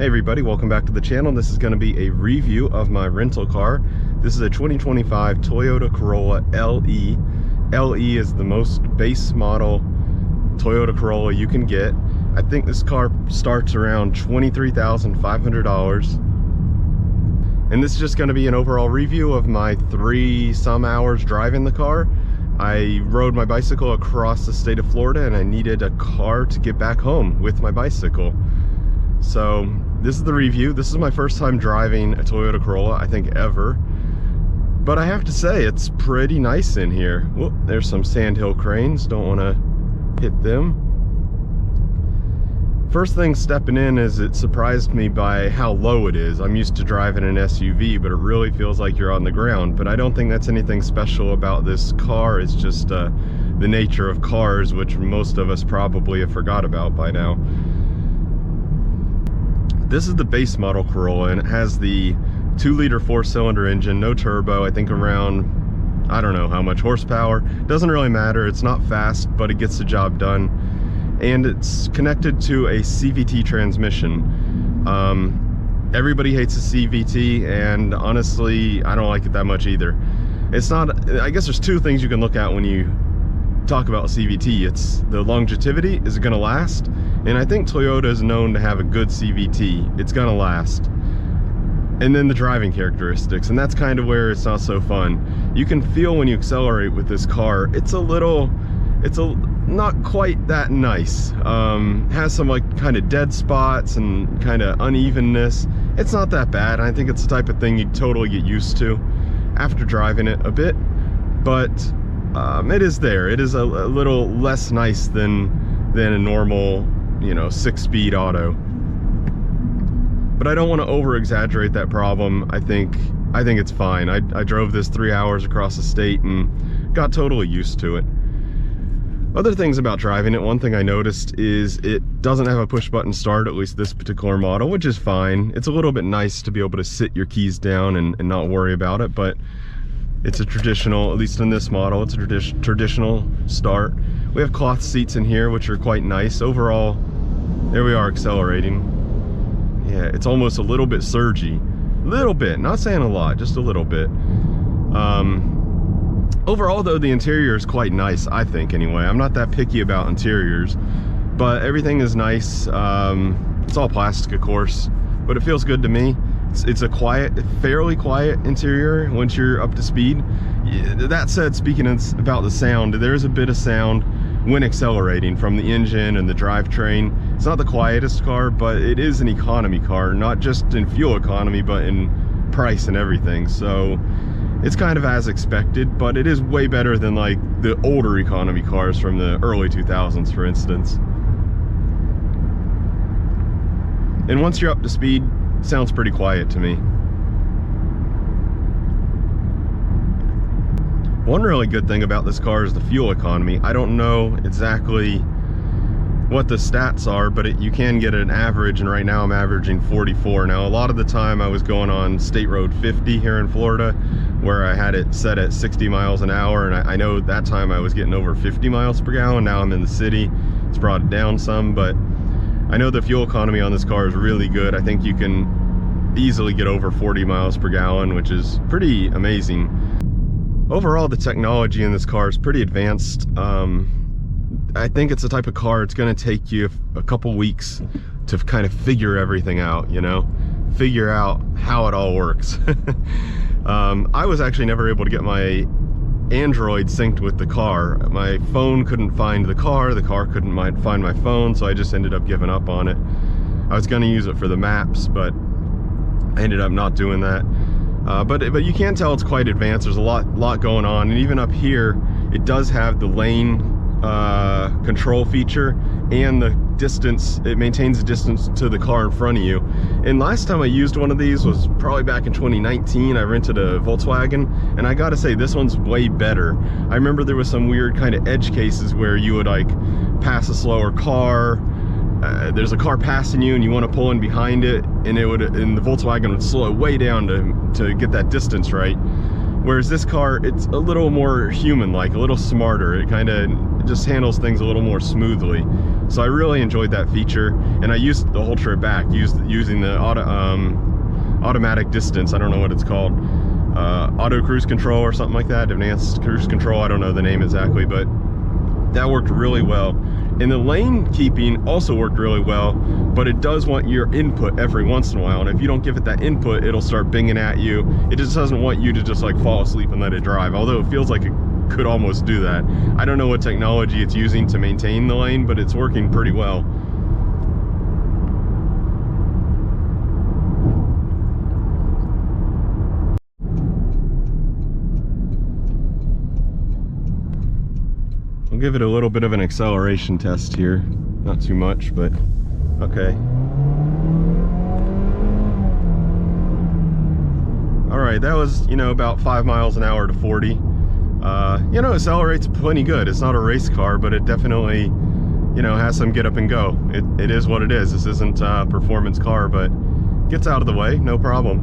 Hey everybody, welcome back to the channel. This is going to be a review of my rental car. This is a 2025 Toyota Corolla LE. LE is the most base model Toyota Corolla you can get. I think this car starts around $23,500. And this is just going to be an overall review of my 3-some hours driving the car. I rode my bicycle across the state of Florida and I needed a car to get back home with my bicycle. So this is the review. This is my first time driving a Toyota Corolla, I think ever. But I have to say, it's pretty nice in here. Whoop, there's some sandhill cranes. Don't want to hit them. First thing stepping in is it surprised me by how low it is. I'm used to driving an SUV, but it really feels like you're on the ground. But I don't think that's anything special about this car. It's just the nature of cars, which most of us probably have forgot about by now. This is the base model Corolla, and it has the 2-liter 4-cylinder engine, no turbo, I think around, I don't know how much horsepower. Doesn't really matter, it's not fast, but it gets the job done. And it's connected to a CVT transmission. Everybody hates a CVT, and honestly, I don't like it that much either. It's not, I guess there's two things you can look at when you talk about CVT. It's the longevity, is it gonna last? And I think Toyota is known to have a good CVT. It's gonna last. And then the driving characteristics, and that's kind of where it's not so fun. You can feel when you accelerate with this car, it's not quite that nice. Has some like kind of dead spots and kind of unevenness. It's not that bad. I think it's the type of thing you'd totally get used to after driving it a bit. But it is there. It is a little less nice than a normal, 6-speed auto. But I don't want to over-exaggerate that problem. I think it's fine. I drove this 3 hours across the state and got totally used to it. Other things about driving it, one thing I noticed is it doesn't have a push-button start, at least this particular model, which is fine. It's a little bit nice to be able to sit your keys down and not worry about it, but it's a traditional, at least in this model, it's a traditional start. We have cloth seats in here, which are quite nice. Overall, there we are accelerating. Yeah, it's almost a little bit surgy. Little bit, not saying a lot, just a little bit. Overall though, the interior is quite nice, I think anyway. I'm not that picky about interiors, but everything is nice. It's all plastic, of course, but it feels good to me. It's a quiet, fairly quiet interior once you're up to speed. That said, speaking about the sound, there's a bit of sound when accelerating from the engine and the drivetrain. It's not the quietest car, but it is an economy car, not just in fuel economy, but in price and everything. So it's kind of as expected, but it is way better than like the older economy cars from the early 2000s, for instance. And once you're up to speed, it sounds pretty quiet to me. One really good thing about this car is the fuel economy. I don't know exactly what the stats are, but you can get an average, and right now I'm averaging 44. Now, a lot of the time I was going on State Road 50 here in Florida, where I had it set at 60 miles an hour, and I know that time I was getting over 50 miles per gallon. Now I'm in the city. It's brought it down some, but I know the fuel economy on this car is really good. I think you can easily get over 40 miles per gallon, which is pretty amazing. Overall, the technology in this car is pretty advanced. I think it's the type of car it's going to take you a couple weeks to kind of figure everything out, figure out how it all works. I was actually never able to get my Android synced with the car. My phone couldn't find the car couldn't find my phone, so I just ended up giving up on it. I was going to use it for the maps, but I ended up not doing that. But you can tell it's quite advanced. There's a lot going on, and even up here it does have the lane control feature and the distance. It maintains the distance to the car in front of you. And last time I used one of these was probably back in 2019. I rented a Volkswagen, and I gotta say, this one's way better. I remember there was some weird kind of edge cases where you would like pass a slower car. There's a car passing you and you want to pull in behind it, and the Volkswagen would slow way down to get that distance right. Whereas this car, it's a little more human-like, a little smarter. it just handles things a little more smoothly. So I really enjoyed that feature, and I used the whole trip back using the automatic distance. I don't know what it's called, auto cruise control or something like that, advanced cruise control. I don't know the name exactly, but that worked really well. And the lane keeping also worked really well, but it does want your input every once in a while, and if you don't give it that input, it'll start binging at you. It just doesn't want you to just like fall asleep and let it drive, although it feels like it could almost do that. I don't know what technology it's using to maintain the lane, but it's working pretty well. I'll give it a little bit of an acceleration test here. Not too much, but okay. All right, that was, you know, about 5 miles an hour to 40. You know, accelerates plenty good. It's not a race car, but it definitely, you know, has some get up and go. It is what it is. This isn't a performance car, but gets out of the way, no problem.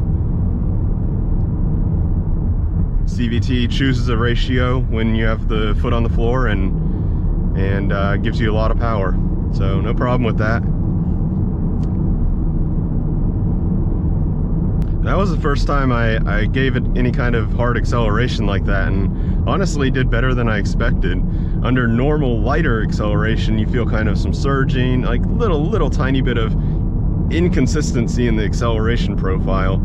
CVT chooses a ratio when you have the foot on the floor, and gives you a lot of power, so no problem with that. That was the first time I gave it any kind of hard acceleration like that, and honestly did better than I expected. Under normal lighter acceleration, you feel kind of some surging, like little tiny bit of inconsistency in the acceleration profile.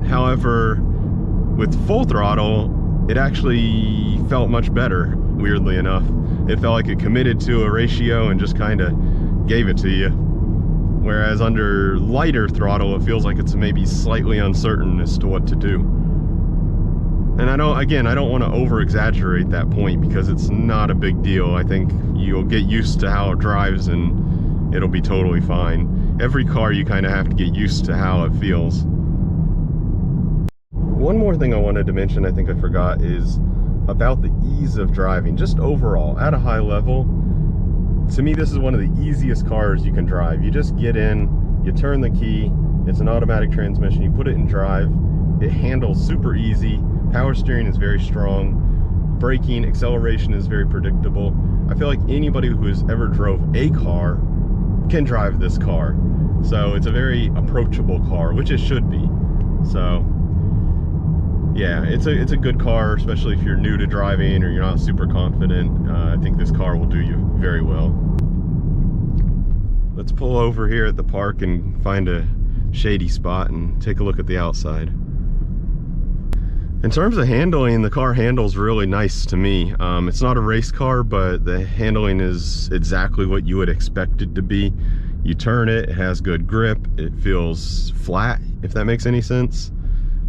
However, with full throttle, it actually felt much better, weirdly enough. It felt like it committed to a ratio and just kind of gave it to you. Whereas under lighter throttle, it feels like it's maybe slightly uncertain as to what to do. And I don't want to over exaggerate that point, because it's not a big deal. I think you'll get used to how it drives and it'll be totally fine. Every car, you kind of have to get used to how it feels. One more thing I wanted to mention, I think I forgot, is about the ease of driving, just overall, at a high level. To me, this is one of the easiest cars you can drive. You just get in, you turn the key, it's an automatic transmission, you put it in drive, it handles super easy, power steering is very strong, braking, acceleration is very predictable. I feel like anybody who has ever drove a car can drive this car. So it's a very approachable car, which it should be. So yeah, it's a good car, especially if you're new to driving or you're not super confident. I think this car will do you very well. Let's pull over here at the park and find a shady spot and take a look at the outside. In terms of handling, the car handles really nice to me. It's not a race car, but the handling is exactly what you would expect it to be. You turn it, it has good grip, it feels flat, if that makes any sense.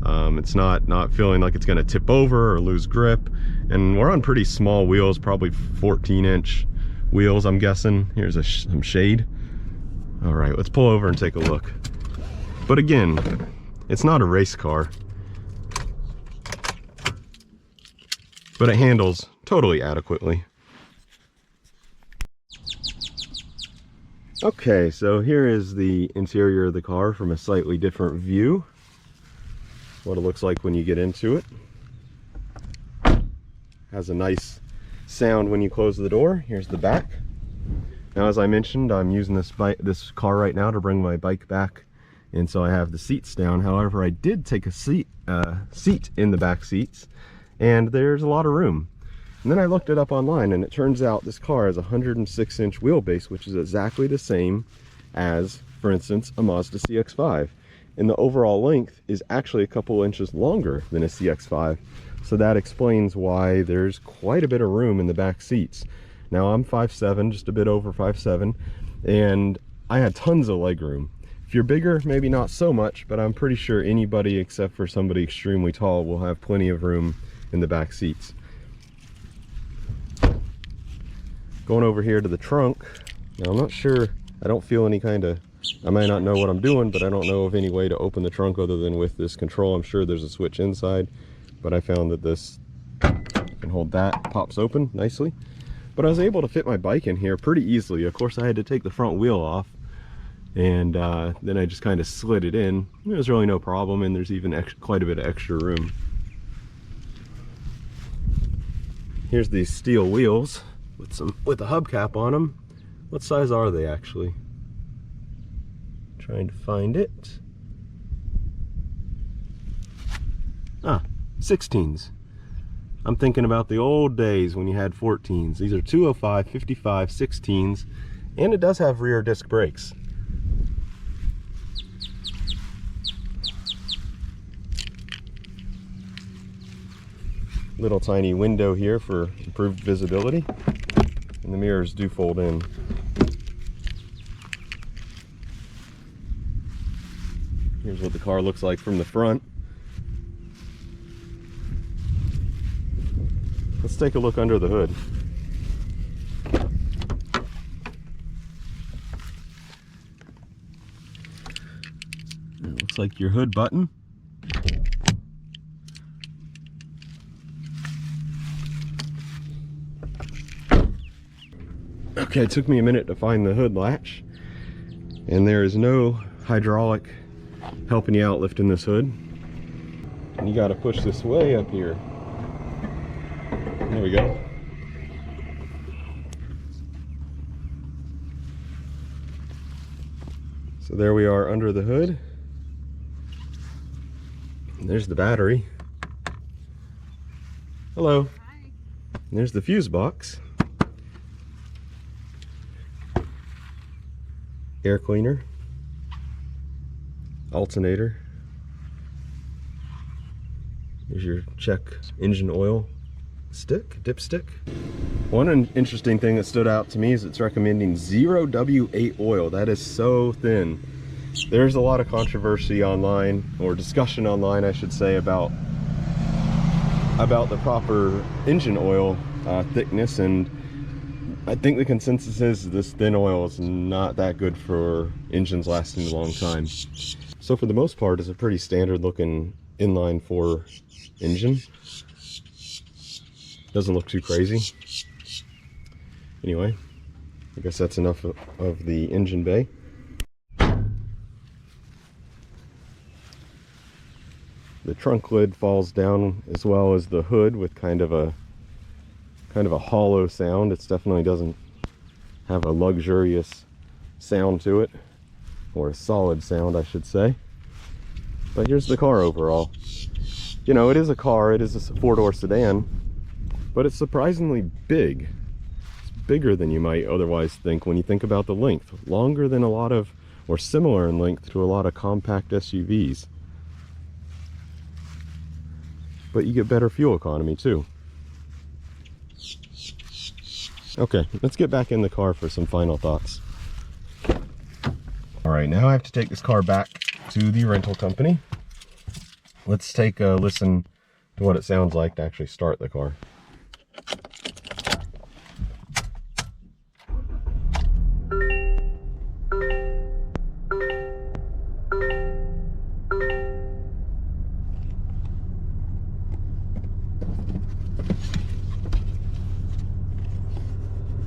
It's not feeling like it's going to tip over or lose grip, and we're on pretty small wheels, probably 14-inch wheels, I'm guessing. Here's some shade. All right, let's pull over and take a look. But again, it's not a race car, but it handles totally adequately. Okay, so here is the interior of the car from a slightly different view. What it looks like when you get into it. Has a nice sound when you close the door. Here's the back. Now, as I mentioned, I'm using this car right now to bring my bike back, and so I have the seats down. However, I did take a seat in the back seats, and there's a lot of room. And then I looked it up online, and it turns out this car has a 106-inch wheelbase, which is exactly the same as, for instance, a Mazda CX-5. And the overall length is actually a couple inches longer than a CX-5. So that explains why there's quite a bit of room in the back seats. Now, I'm 5'7", just a bit over 5'7", and I had tons of leg room. If you're bigger, maybe not so much, but I'm pretty sure anybody except for somebody extremely tall will have plenty of room in the back seats. Going over here to the trunk. Now, I'm not sure, I don't feel any kind of, I might not know what I'm doing, but I don't know of any way to open the trunk other than with this control. I'm sure there's a switch inside, but I found that this can hold that, pops open nicely. But I was able to fit my bike in here pretty easily. Of course, I had to take the front wheel off, and then I just kind of slid it in. There was really no problem, and there's even quite a bit of extra room. Here's these steel wheels. with a hubcap on them. What size are they actually? Trying to find it. Ah, 16s. I'm thinking about the old days when you had 14s. These are 205, 55, 16s, and it does have rear disc brakes. Little tiny window here for improved visibility, and the mirrors do fold in. Here's what the car looks like from the front. Let's take a look under the hood. It looks like your hood button. Okay, it took me a minute to find the hood latch, and there is no hydraulic helping you out lifting this hood. And you got to push this way up here. There we go. So there we are under the hood. And there's the battery. Hello. Hi. And there's the fuse box. Air cleaner. Alternator. Here's your check engine oil stick, dipstick. One interesting thing that stood out to me is it's recommending 0W8 oil. That is so thin. There's a lot of controversy online, or discussion online I should say, about the proper engine oil thickness, and I think the consensus is this thin oil is not that good for engines lasting a long time. So for the most part, it's a pretty standard looking inline 4 engine. Doesn't look too crazy. Anyway, I guess that's enough of the engine bay. The trunk lid falls down as well as the hood with kind of a hollow sound. It definitely doesn't have a luxurious sound to it, or a solid sound I should say. But here's the car overall. You know, it is a car, it is a 4-door sedan, but it's surprisingly big. It's bigger than you might otherwise think when you think about the length. Longer than a lot of, or similar in length to a lot of compact SUVs. But you get better fuel economy too. Okay, let's get back in the car for some final thoughts. All right, now I have to take this car back to the rental company. Let's take a listen to what it sounds like to actually start the car.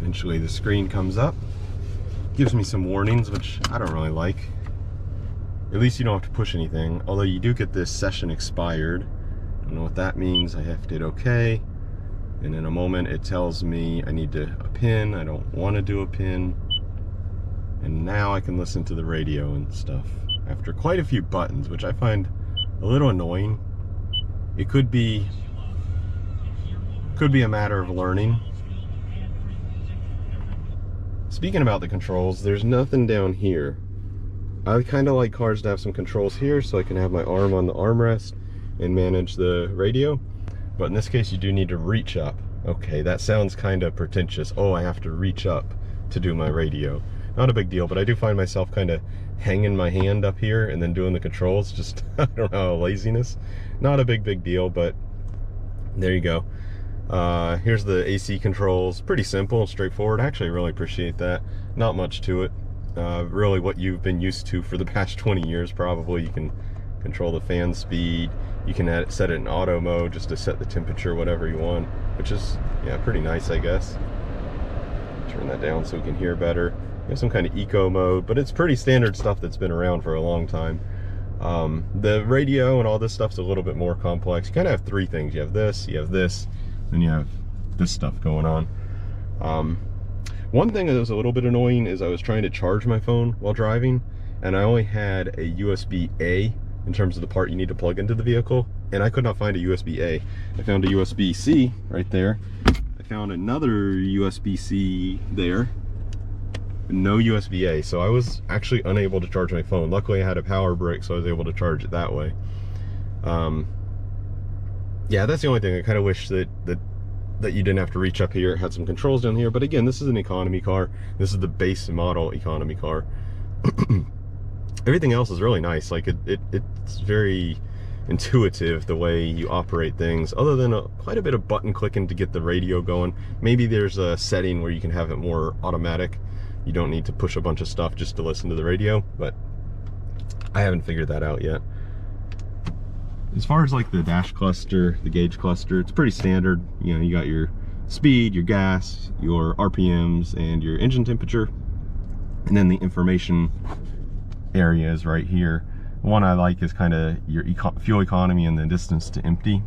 Eventually the screen comes up, gives me some warnings, which I don't really like. At least you don't have to push anything, although you do get this session expired. Don't know what that means. I have to hit OK, and in a moment it tells me I need a pin. I don't want to do a pin, and now I can listen to the radio and stuff after quite a few buttons, which I find a little annoying. It could be a matter of learning. Speaking about the controls, there's nothing down here. I kind of like cars to have some controls here so I can have my arm on the armrest and manage the radio. But in this case, you do need to reach up. Okay, that sounds kind of pretentious. Oh, I have to reach up to do my radio. Not a big deal, but I do find myself kind of hanging my hand up here and then doing the controls. Just, I don't know, laziness. Not a big deal, but there you go. Here's the AC controls. Pretty simple and straightforward. I actually really appreciate that. Not much to it. Really what you've been used to for the past 20 years probably. You can control the fan speed. You can set it in auto mode just to set the temperature, whatever you want, which is, yeah, pretty nice, I guess. Turn that down so we can hear better. You have some kind of eco mode, but it's pretty standard stuff that's been around for a long time. The radio and all this stuff's a little bit more complex. You kind of have 3 things. You have this, then you have this stuff going on. One thing that was a little bit annoying is I was trying to charge my phone while driving, and I only had a USB-A in terms of the part you need to plug into the vehicle, and I could not find a USB-A. I found a USB-C right there. I found another USB-C there, no USB-A, so I was actually unable to charge my phone. Luckily I had a power brick, so I was able to charge it that way. Yeah, that's the only thing. I kind of wish that you didn't have to reach up here. It had some controls down here, but again, this is an economy car. This is the base model economy car. Everything else is really nice. Like it's very intuitive the way you operate things, other than quite a bit of button clicking to get the radio going. Maybe there's a setting where you can have it more automatic. You don't need to push a bunch of stuff just to listen to the radio, but I haven't figured that out yet. As far as like the dash cluster, the gauge cluster, it's pretty standard. You know, you got your speed, your gas, your RPMs, and your engine temperature. And then the information area is right here. The one I like is kind of your fuel economy and the distance to empty.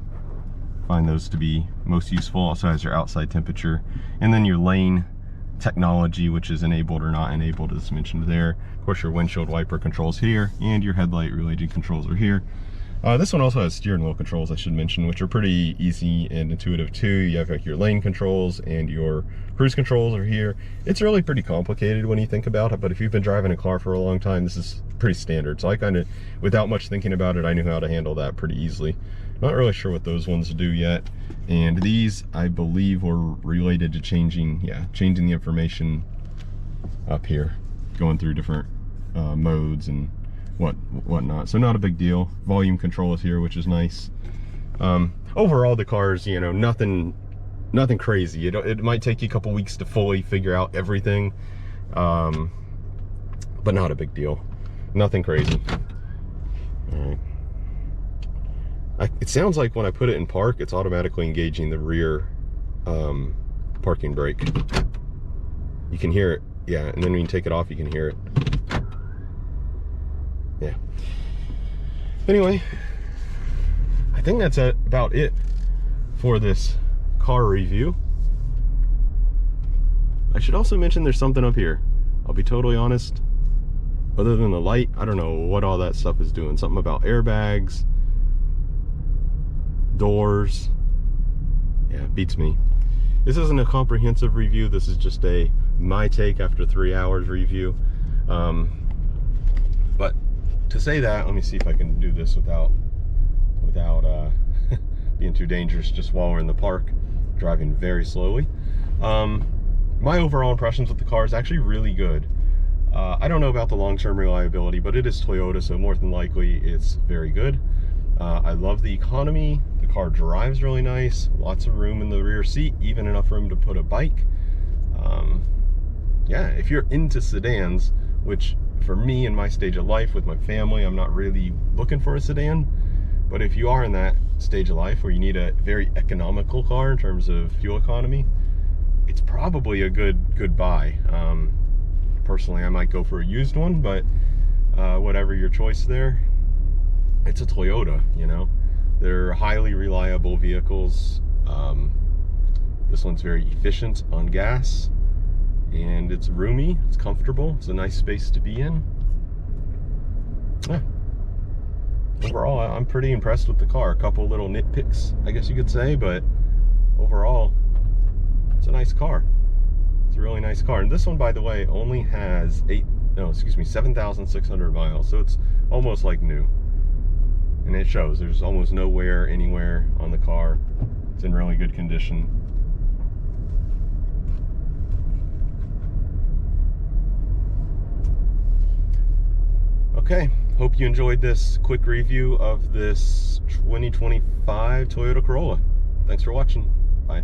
Find those to be most useful. Also has your outside temperature. And then your lane technology, which is enabled or not enabled, as mentioned there. Of course, your windshield wiper controls here, and your headlight related controls are here. This one also has steering wheel controls, I should mention, which are pretty easy and intuitive too. You have like your lane controls and your cruise controls are here. It's really pretty complicated when you think about it, but if you've been driving a car for a long time, this is pretty standard. So I kind of, without much thinking about it, I knew how to handle that pretty easily. Not really sure what those ones do yet. And these, I believe, were related to changing the information up here, going through different modes and whatnot. So not a big deal. Volume control is here, which is nice. Overall, the car's, you know, nothing crazy. It might take you a couple weeks to fully figure out everything, but not a big deal. Nothing crazy. All right. It sounds like when I put it in park, it's automatically engaging the rear parking brake. You can hear it, yeah, and then when you take it off, you can hear it. Yeah. Anyway, I think that's about it for this car review. I should also mention there's something up here. I'll be totally honest. Other than the light, I don't know what all that stuff is doing. Something about airbags, doors. Yeah, beats me. This isn't a comprehensive review. This is just my take after 3 hours review. But to say that, let me see if I can do this without being too dangerous just while we're in the park, driving very slowly. My overall impressions with the car is actually really good. I don't know about the long-term reliability, but it is Toyota, so more than likely it's very good. I love the economy. The car drives really nice, lots of room in the rear seat, even enough room to put a bike. Yeah, if you're into sedans, which for me in my stage of life with my family, I'm not really looking for a sedan, but if you are in that stage of life where you need a very economical car in terms of fuel economy, it's probably a good buy. Personally, I might go for a used one, but whatever your choice there, it's a Toyota, you know. They're highly reliable vehicles. This one's very efficient on gas, and it's roomy, it's comfortable, it's a nice space to be in. Yeah. Overall, I'm pretty impressed with the car. A couple little nitpicks, I guess you could say, but overall, it's a nice car. It's a really nice car. And this one, by the way, only has 7,600 miles, so it's almost like new. And it shows. There's almost no wear anywhere on the car. It's in really good condition. Okay, hope you enjoyed this quick review of this 2025 Toyota Corolla. Thanks for watching. Bye.